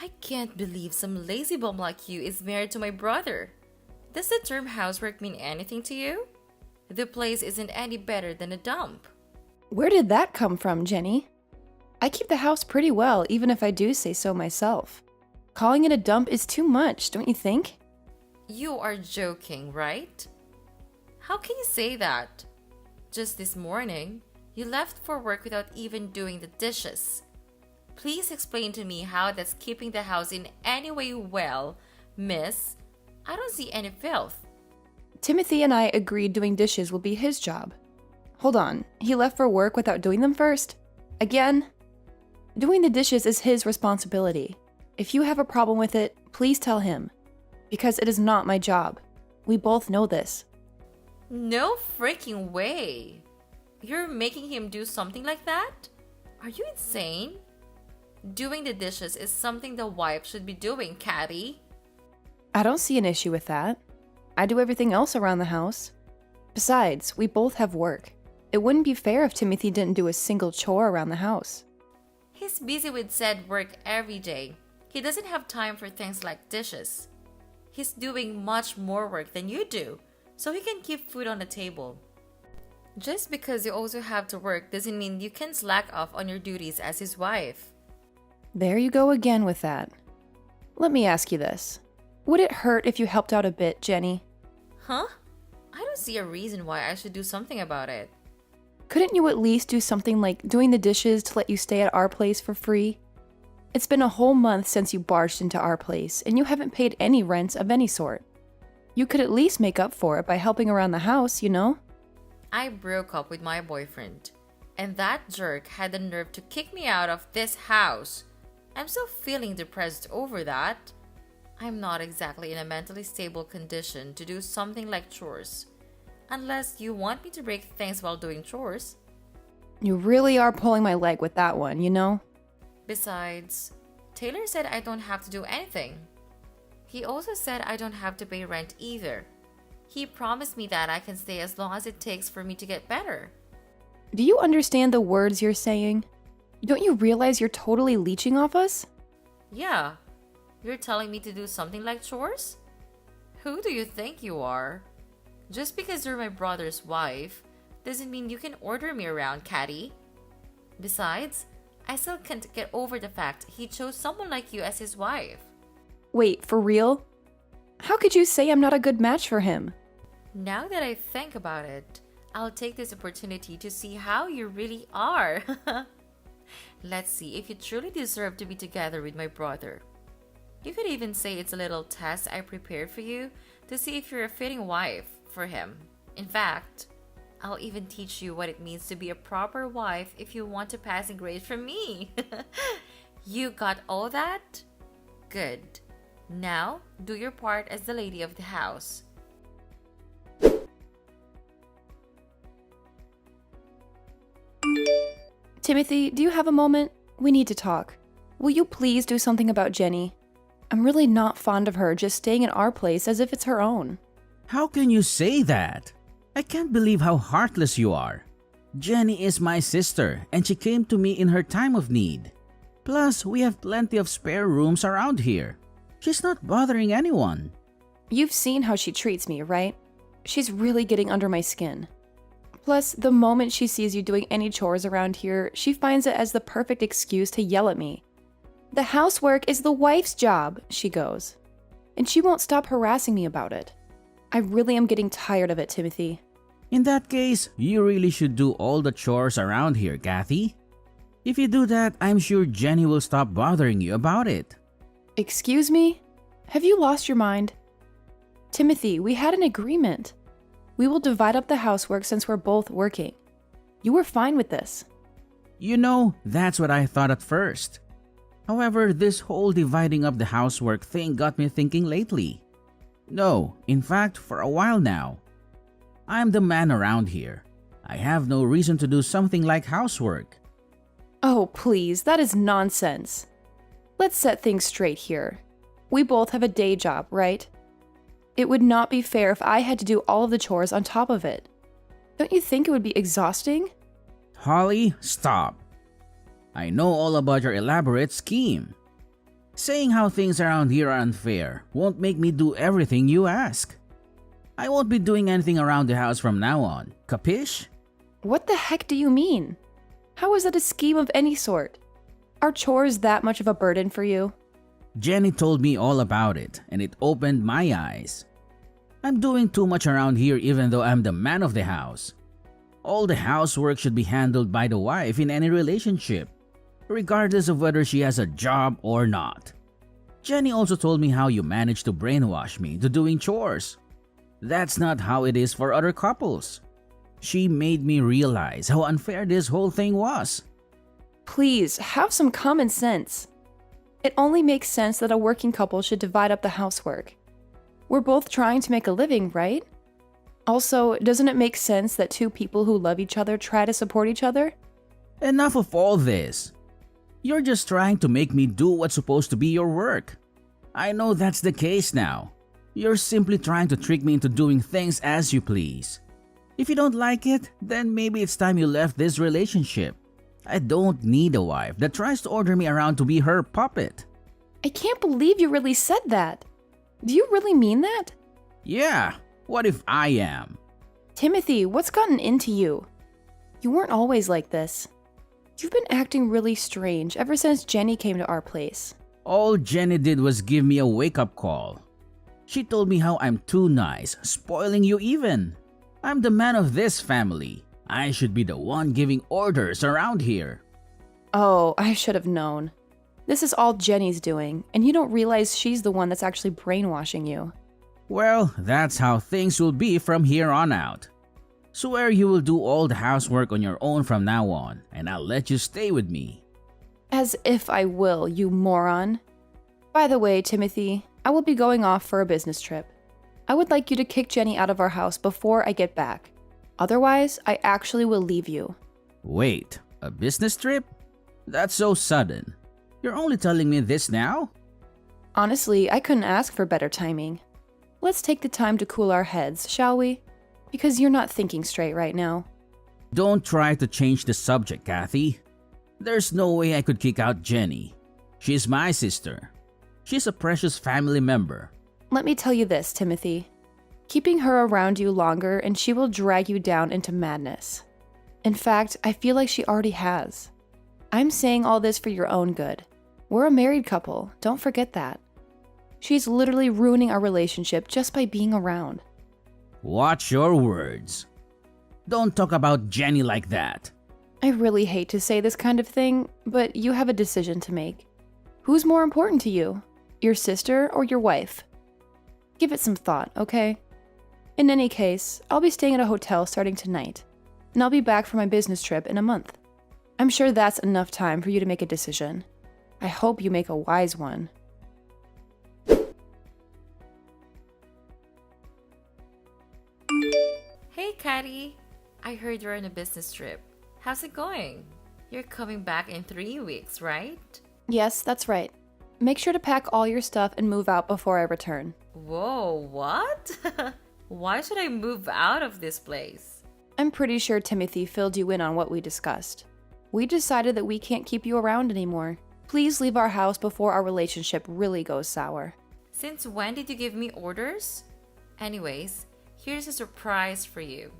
I can't believe some lazy bum like you is married to my brother. Does the term housework mean anything to you? The place isn't any better than a dump. Where did that come from, Jenny? I keep the house pretty well, even if I do say so myself. Calling it a dump is too much, don't you think? You are joking, right? How can you say that? Just this morning, you left for work without even doing the dishes. Please explain to me how that's keeping the house in any way well, miss. I don't see any filth. Timothy and I agreed doing dishes will be his job. Hold on, he left for work without doing them first? Again? Doing the dishes is his responsibility. If you have a problem with it, please tell him. Because it is not my job. We both know this. No freaking way. You're making him do something like that? Are you insane? Doing the dishes is something the wife should be doing, Cathy. I don't see an issue with that. I do everything else around the house. Besides, we both have work. It wouldn't be fair if Timothy didn't do a single chore around the house. He's busy with said work every day. He doesn't have time for things like dishes. He's doing much more work than you do, so he can keep food on the table. Just because you also have to work doesn't mean you can slack off on your duties as his wife. There you go again with that. Let me ask you this. Would it hurt if you helped out a bit, Jenny? Huh? I don't see a reason why I should do something about it. Couldn't you at least do something like doing the dishes to let you stay at our place for free? It's been a whole month since you barged into our place, and you haven't paid any rent of any sort. You could at least make up for it by helping around the house, you know? I broke up with my boyfriend, and that jerk had the nerve to kick me out of this house. I'm still feeling depressed over that. I'm not exactly in a mentally stable condition to do something like chores. Unless you want me to break things while doing chores. You really are pulling my leg with that one, you know? Besides, Taylor said I don't have to do anything. He also said I don't have to pay rent either. He promised me that I can stay as long as it takes for me to get better. Do you understand the words you're saying? Don't you realize you're totally leeching off us? Yeah, you're telling me to do something like chores? Who do you think you are? Just because you're my brother's wife doesn't mean you can order me around, Catty. Besides, I still can't get over the fact he chose someone like you as his wife. Wait, for real? How could you say I'm not a good match for him? Now that I think about it, I'll take this opportunity to see how you really are. Let's see if you truly deserve to be together with my brother. You could even say it's a little test I prepared for you to see if you're a fitting wife for him. In fact, I'll even teach you what it means to be a proper wife if you want a passing grade from me. You got all that? Good. Now, do your part as the lady of the house. Timothy, do you have a moment? We need to talk. Will you please do something about Jenny? I'm really not fond of her just staying in our place as if it's her own. How can you say that? I can't believe how heartless you are. Jenny is my sister and she came to me in her time of need. Plus, we have plenty of spare rooms around here. She's not bothering anyone. You've seen how she treats me, right? She's really getting under my skin. Plus, the moment she sees you doing any chores around here, she finds it as the perfect excuse to yell at me. The housework is the wife's job, she goes. And she won't stop harassing me about it. I really am getting tired of it, Timothy. In that case, you really should do all the chores around here, Kathy. If you do that, I'm sure Jenny will stop bothering you about it. Excuse me? Have you lost your mind? Timothy, we had an agreement. We will divide up the housework since we're both working. You were fine with this. You know, that's what I thought at first. However, this whole dividing up the housework thing got me thinking lately. No, in fact, for a while now. I'm the man around here. I have no reason to do something like housework. Oh, please, that is nonsense. Let's set things straight here. We both have a day job, right? It would not be fair if I had to do all of the chores on top of it. Don't you think it would be exhausting? Holly, stop. I know all about your elaborate scheme. Saying how things around here are unfair won't make me do everything you ask. I won't be doing anything around the house from now on, capish? What the heck do you mean? How is that a scheme of any sort? Are chores that much of a burden for you? Jenny told me all about it, and it opened my eyes. I'm doing too much around here even though I'm the man of the house. All the housework should be handled by the wife in any relationship, regardless of whether she has a job or not. Jenny also told me how you managed to brainwash me into doing chores. That's not how it is for other couples. She made me realize how unfair this whole thing was. Please, have some common sense. It only makes sense that a working couple should divide up the housework. We're both trying to make a living, right? Also, doesn't it make sense that two people who love each other try to support each other? Enough of all this. You're just trying to make me do what's supposed to be your work. I know that's the case now. You're simply trying to trick me into doing things as you please. If you don't like it, then maybe it's time you left this relationship. I don't need a wife that tries to order me around to be her puppet. I can't believe you really said that. Do you really mean that? Yeah, what if I am? Timothy, what's gotten into you? You weren't always like this. You've been acting really strange ever since Jenny came to our place. All Jenny did was give me a wake-up call. She told me how I'm too nice, spoiling you even. I'm the man of this family. I should be the one giving orders around here. Oh, I should have known. This is all Jenny's doing, and you don't realize she's the one that's actually brainwashing you. Well, that's how things will be from here on out. Swear you will do all the housework on your own from now on, and I'll let you stay with me. As if I will, you moron. By the way, Timothy, I will be going off for a business trip. I would like you to kick Jenny out of our house before I get back. Otherwise, I actually will leave you. Wait, a business trip? That's so sudden. You're only telling me this now? Honestly, I couldn't ask for better timing. Let's take the time to cool our heads, shall we? Because you're not thinking straight right now. Don't try to change the subject, Kathy. There's no way I could kick out Jenny. She's my sister. She's a precious family member. Let me tell you this, Timothy. Keeping her around you longer and she will drag you down into madness. In fact, I feel like she already has. I'm saying all this for your own good. We're a married couple, don't forget that. She's literally ruining our relationship just by being around. Watch your words. Don't talk about Jenny like that. I really hate to say this kind of thing, but you have a decision to make. Who's more important to you? Your sister or your wife? Give it some thought, okay? In any case, I'll be staying at a hotel starting tonight, and I'll be back for my business trip in a month. I'm sure that's enough time for you to make a decision. I hope you make a wise one. Hey, Caddy. I heard you're on a business trip. How's it going? You're coming back in 3 weeks, right? Yes, that's right. Make sure to pack all your stuff and move out before I return. Whoa, what? Why should I move out of this place? I'm pretty sure Timothy filled you in on what we discussed. We decided that we can't keep you around anymore. Please leave our house before our relationship really goes sour. Since when did you give me orders? Anyways, here's a surprise for you.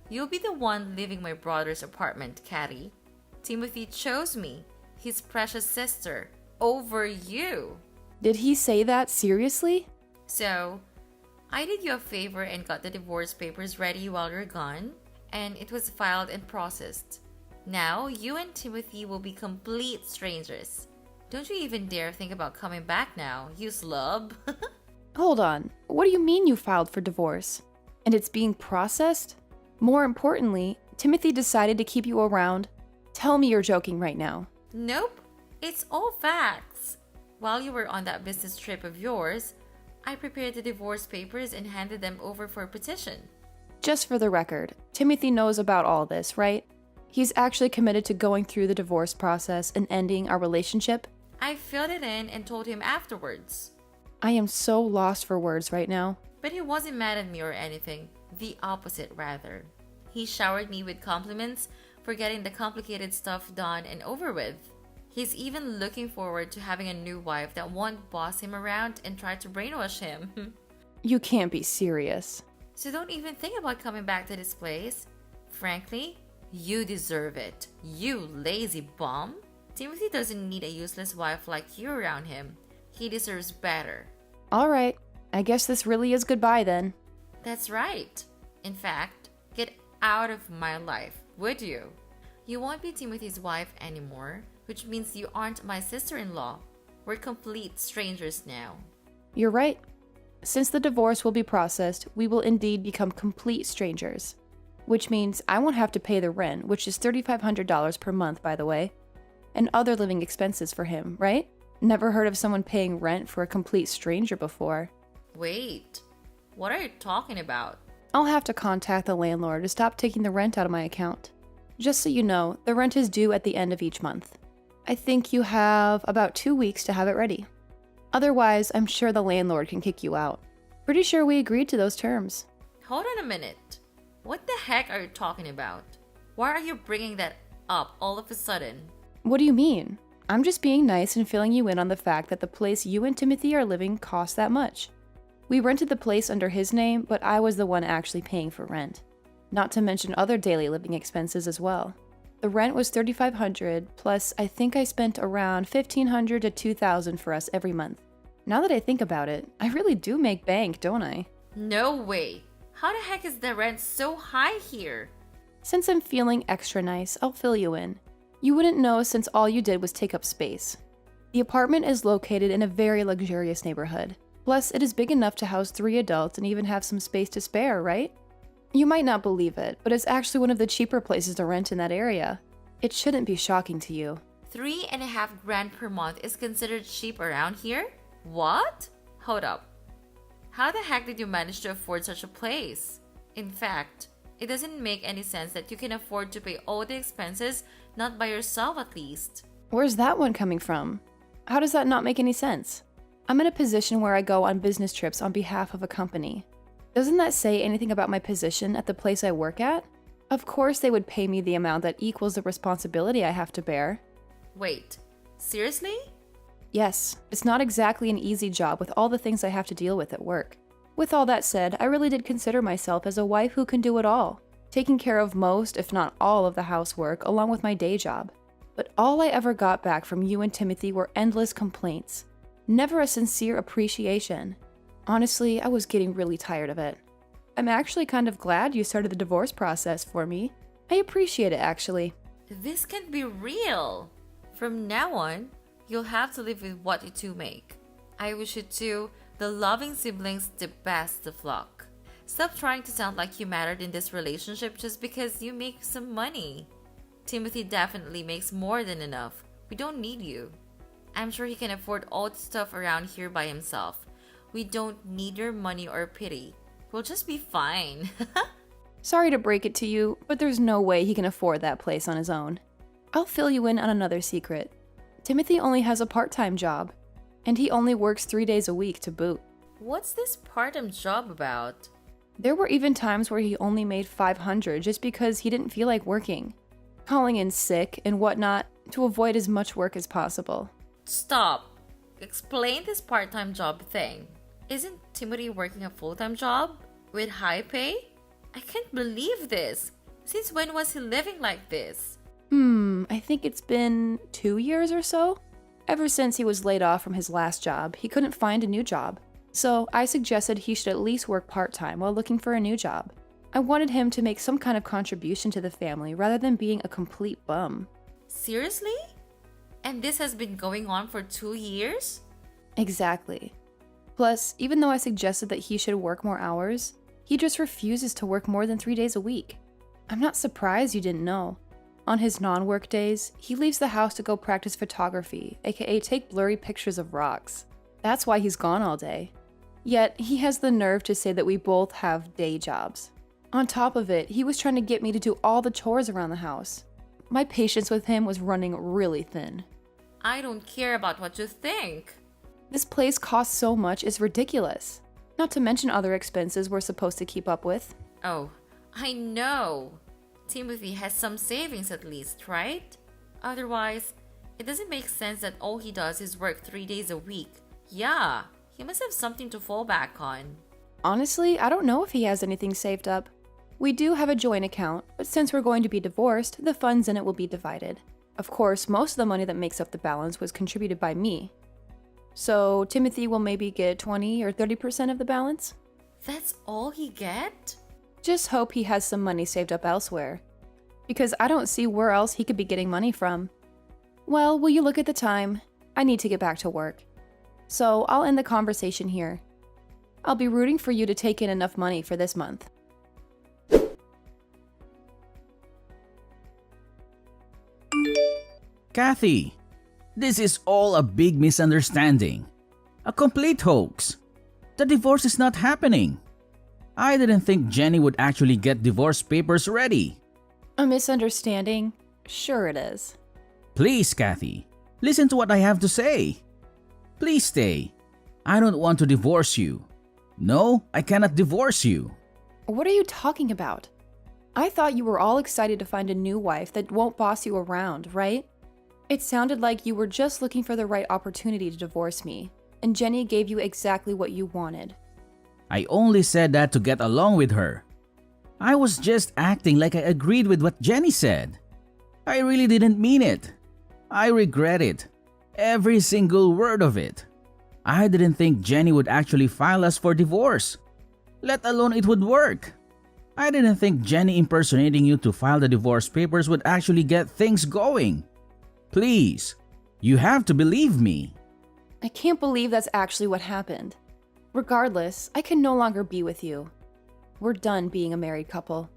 You'll be the one leaving my brother's apartment, Caddy. Timothy chose me, his precious sister, over you. Did he say that seriously? So, I did you a favor and got the divorce papers ready while you're gone, and it was filed and processed. Now, you and Timothy will be complete strangers. Don't you even dare think about coming back now, you slub. Hold on, what do you mean you filed for divorce? And it's being processed? More importantly, Timothy decided to keep you around? Tell me you're joking right now. Nope, it's all facts. While you were on that business trip of yours, I prepared the divorce papers and handed them over for a petition. Just for the record, Timothy knows about all this, right? He's actually committed to going through the divorce process and ending our relationship? I filled it in and told him afterwards. I am so lost for words right now. But he wasn't mad at me or anything. The opposite, rather. He showered me with compliments for getting the complicated stuff done and over with. He's even looking forward to having a new wife that won't boss him around and try to brainwash him. You can't be serious. So don't even think about coming back to this place. Frankly, you deserve it. You lazy bum. Timothy doesn't need a useless wife like you around him. He deserves better. Alright, I guess this really is goodbye then. That's right. In fact, get out of my life, would you? You won't be Timothy's wife anymore, which means you aren't my sister-in-law. We're complete strangers now. You're right. Since the divorce will be processed, we will indeed become complete strangers. Which means I won't have to pay the rent, which is $3,500 per month, by the way, and other living expenses for him, right? Never heard of someone paying rent for a complete stranger before. Wait, what are you talking about? I'll have to contact the landlord to stop taking the rent out of my account. Just so you know, the rent is due at the end of each month. I think you have about 2 weeks to have it ready. Otherwise, I'm sure the landlord can kick you out. Pretty sure we agreed to those terms. Hold on a minute. What the heck are you talking about? Why are you bringing that up all of a sudden? What do you mean? I'm just being nice and filling you in on the fact that the place you and Timothy are living costs that much. We rented the place under his name, but I was the one actually paying for rent. Not to mention other daily living expenses as well. The rent was $3,500, plus I think I spent around $1,500 to $2,000 for us every month. Now that I think about it, I really do make bank, don't I? No way. How the heck is the rent so high here? Since I'm feeling extra nice, I'll fill you in. You wouldn't know since all you did was take up space. The apartment is located in a very luxurious neighborhood. Plus, it is big enough to house 3 adults and even have some space to spare, right? You might not believe it, but it's actually one of the cheaper places to rent in that area. It shouldn't be shocking to you. $3.5 grand per month is considered cheap around here? What? Hold up. How the heck did you manage to afford such a place? In fact, it doesn't make any sense that you can afford to pay all the expenses not by yourself at least. Where's that one coming from? How does that not make any sense? I'm in a position where I go on business trips on behalf of a company. Doesn't that say anything about my position at the place I work at? Of course they would pay me the amount that equals the responsibility I have to bear. Wait, seriously? Yes, it's not exactly an easy job with all the things I have to deal with at work. With all that said, I really did consider myself as a wife who can do it all, taking care of most, if not all, of the housework along with my day job. But all I ever got back from you and Timothy were endless complaints. Never a sincere appreciation. Honestly, I was getting really tired of it. I'm actually kind of glad you started the divorce process for me. I appreciate it, actually. This can't be real. From now on, you'll have to live with what you two make. I wish you two, the loving siblings, the best of luck. Stop trying to sound like you mattered in this relationship just because you make some money. Timothy definitely makes more than enough. We don't need you. I'm sure he can afford all the stuff around here by himself. We don't need your money or pity. We'll just be fine. Sorry to break it to you, but there's no way he can afford that place on his own. I'll fill you in on another secret. Timothy only has a part-time job, and he only works 3 days a week to boot. What's this part-time job about? There were even times where he only made $500 just because he didn't feel like working, calling in sick and whatnot to avoid as much work as possible. Stop. Explain this part-time job thing. Isn't Timothy working a full-time job with high pay? I can't believe this. Since when was he living like this? I think it's been 2 years or so. Ever since he was laid off from his last job, he couldn't find a new job. So I suggested he should at least work part-time while looking for a new job. I wanted him to make some kind of contribution to the family rather than being a complete bum. Seriously? And this has been going on for 2 years? Exactly. Plus, even though I suggested that he should work more hours, he just refuses to work more than 3 days a week. I'm not surprised you didn't know. On his non-work days, he leaves the house to go practice photography, aka take blurry pictures of rocks. That's why he's gone all day. Yet, he has the nerve to say that we both have day jobs. On top of it, he was trying to get me to do all the chores around the house. My patience with him was running really thin. I don't care about what you think. This place costs so much, it's ridiculous. Not to mention other expenses we're supposed to keep up with. Oh, I know. Timothy has some savings at least, right? Otherwise, It doesn't make sense that all he does is work 3 days a week. Yeah, he must have something to fall back on. Honestly, I don't know if he has anything saved up. We do have a joint account, but since we're going to be divorced, the funds in it will be divided. Of course, most of the money that makes up the balance was contributed by me. So Timothy will maybe get 20 or 30% of the balance? That's all he get? Just hope he has some money saved up elsewhere. Because I don't see where else he could be getting money from. Well, will you look at the time? I need to get back to work. So I'll end the conversation here. I'll be rooting for you to take in enough money for this month. Kathy, this is all a big misunderstanding. A complete hoax. The divorce is not happening. I didn't think Jenny would actually get divorce papers ready. A misunderstanding? Sure it is. Please, Kathy, listen to what I have to say. Please stay. I don't want to divorce you. No, I cannot divorce you. What are you talking about? I thought you were all excited to find a new wife that won't boss you around, right? It sounded like you were just looking for the right opportunity to divorce me, and Jenny gave you exactly what you wanted. I only said that to get along with her. I was just acting like I agreed with what Jenny said. I really didn't mean it. I regret it. Every single word of it. I didn't think Jenny would actually file us for divorce, let alone it would work. I didn't think Jenny impersonating you to file the divorce papers would actually get things going. Please, you have to believe me. I can't believe that's actually what happened. Regardless, I can no longer be with you. We're done being a married couple.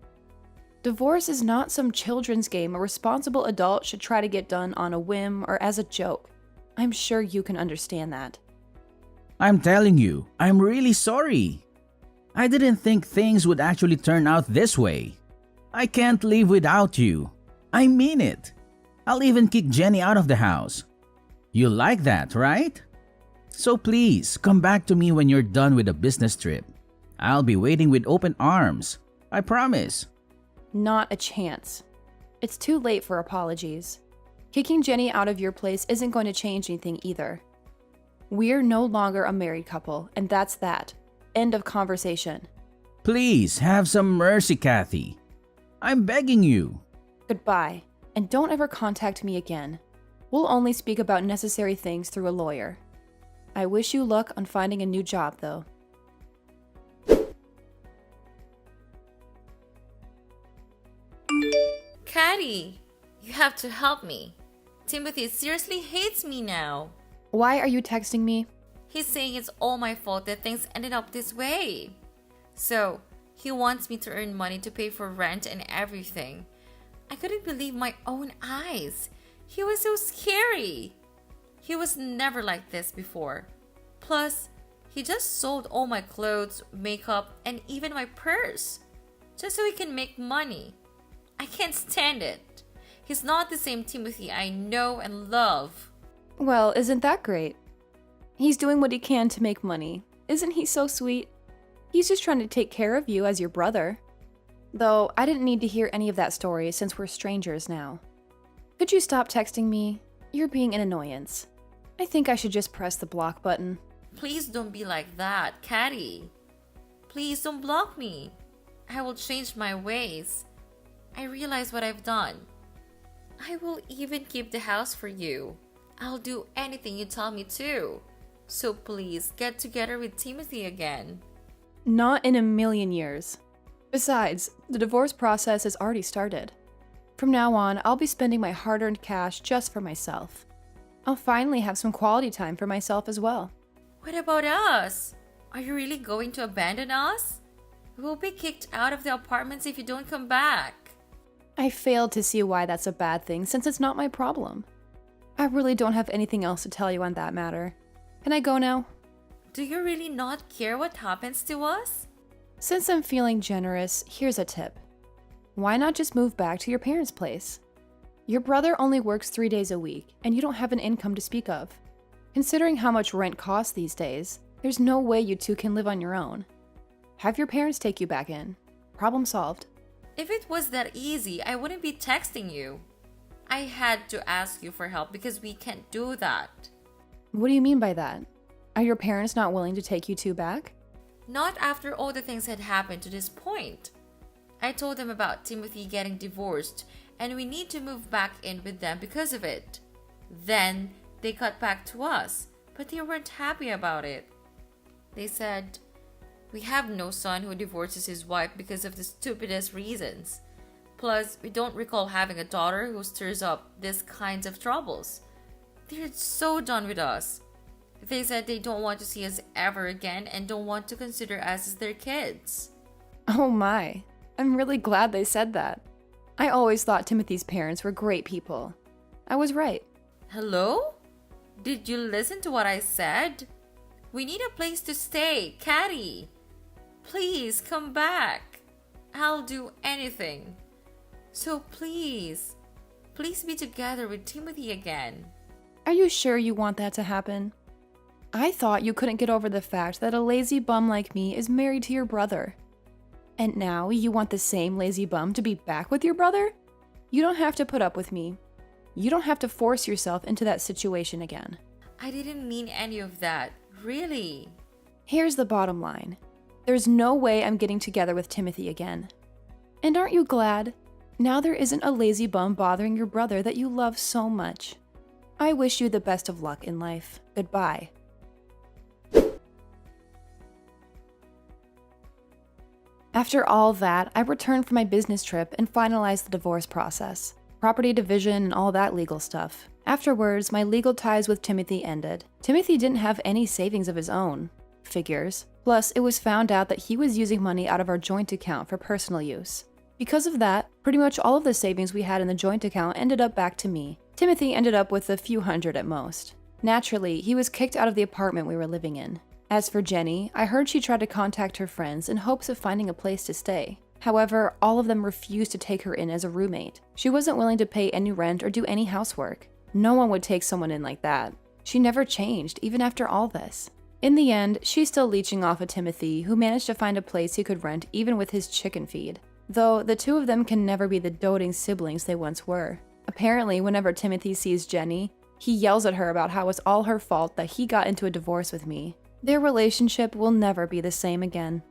Divorce is not some children's game a responsible adult should try to get done on a whim or as a joke. I'm sure you can understand that. I'm telling you, I'm really sorry. I didn't think things would actually turn out this way. I can't live without you. I mean it. I'll even kick Jenny out of the house. You like that, right? So please, come back to me when you're done with the business trip. I'll be waiting with open arms. I promise. Not a chance. It's too late for apologies. Kicking Jenny out of your place isn't going to change anything either. We're no longer a married couple, and that's that. End of conversation. Please, have some mercy, Kathy. I'm begging you. Goodbye, and don't ever contact me again. We'll only speak about necessary things through a lawyer. I wish you luck on finding a new job, though. Caddy, you have to help me. Timothy seriously hates me now. Why are you texting me? He's saying it's all my fault that things ended up this way. So, he wants me to earn money to pay for rent and everything. I couldn't believe my own eyes. He was so scary. He was never like this before. Plus, he just sold all my clothes, makeup, and even my purse. Just so he can make money. I can't stand it. He's not the same Timothy I know and love. Well, isn't that great? He's doing what he can to make money. Isn't he so sweet? He's just trying to take care of you as your brother. Though, I didn't need to hear any of that story since we're strangers now. Could you stop texting me? You're being an annoyance. I think I should just press the block button. Please don't be like that, Caddy. Please don't block me. I will change my ways. I realize what I've done. I will even keep the house for you. I'll do anything you tell me to. So please get together with Timothy again. Not in a million years. Besides, the divorce process has already started. From now on, I'll be spending my hard-earned cash just for myself. I'll finally have some quality time for myself as well. What about us? Are you really going to abandon us? We'll be kicked out of the apartments if you don't come back. I failed to see why that's a bad thing since it's not my problem. I really don't have anything else to tell you on that matter. Can I go now? Do you really not care what happens to us? Since I'm feeling generous, here's a tip. Why not just move back to your parents' place? Your brother only works 3 days a week, and you don't have an income to speak of. Considering how much rent costs these days, there's no way you two can live on your own. Have your parents take you back in. Problem solved. If it was that easy, I wouldn't be texting you. I had to ask you for help because we can't do that. What do you mean by that? Are your parents not willing to take you two back? Not after all the things had happened to this point. I told them about Timothy getting divorced and we need to move back in with them because of it. Then they got back to us, but they weren't happy about it. They said, "We have no son who divorces his wife because of the stupidest reasons. Plus, we don't recall having a daughter who stirs up these kinds of troubles. They're so done with us. They said they don't want to see us ever again and don't want to consider us as their kids." Oh my, I'm really glad they said that. I always thought Timothy's parents were great people. I was right. Hello? Did you listen to what I said? We need a place to stay, Caddy. Please come back. I'll do anything. So please be together with Timothy again. Are you sure you want that to happen? I thought you couldn't get over the fact that a lazy bum like me is married to your brother. And now you want the same lazy bum to be back with your brother? You don't have to put up with me. You don't have to force yourself into that situation again. I didn't mean any of that, really. Here's the bottom line. There's no way I'm getting together with Timothy again. And aren't you glad? Now there isn't a lazy bum bothering your brother that you love so much. I wish you the best of luck in life. Goodbye. After all that, I returned from my business trip and finalized the divorce process. Property division and all that legal stuff. Afterwards, my legal ties with Timothy ended. Timothy didn't have any savings of his own. Figures. Plus, it was found out that he was using money out of our joint account for personal use. Because of that, pretty much all of the savings we had in the joint account ended up back to me. Timothy ended up with a few hundred at most. Naturally, he was kicked out of the apartment we were living in. As for Jenny, I heard she tried to contact her friends in hopes of finding a place to stay. However, all of them refused to take her in as a roommate. She wasn't willing to pay any rent or do any housework. No one would take someone in like that. She never changed, even after all this. In the end, she's still leeching off of Timothy, who managed to find a place he could rent even with his chicken feed. Though, the two of them can never be the doting siblings they once were. Apparently, whenever Timothy sees Jenny, he yells at her about how it's all her fault that he got into a divorce with me. Their relationship will never be the same again.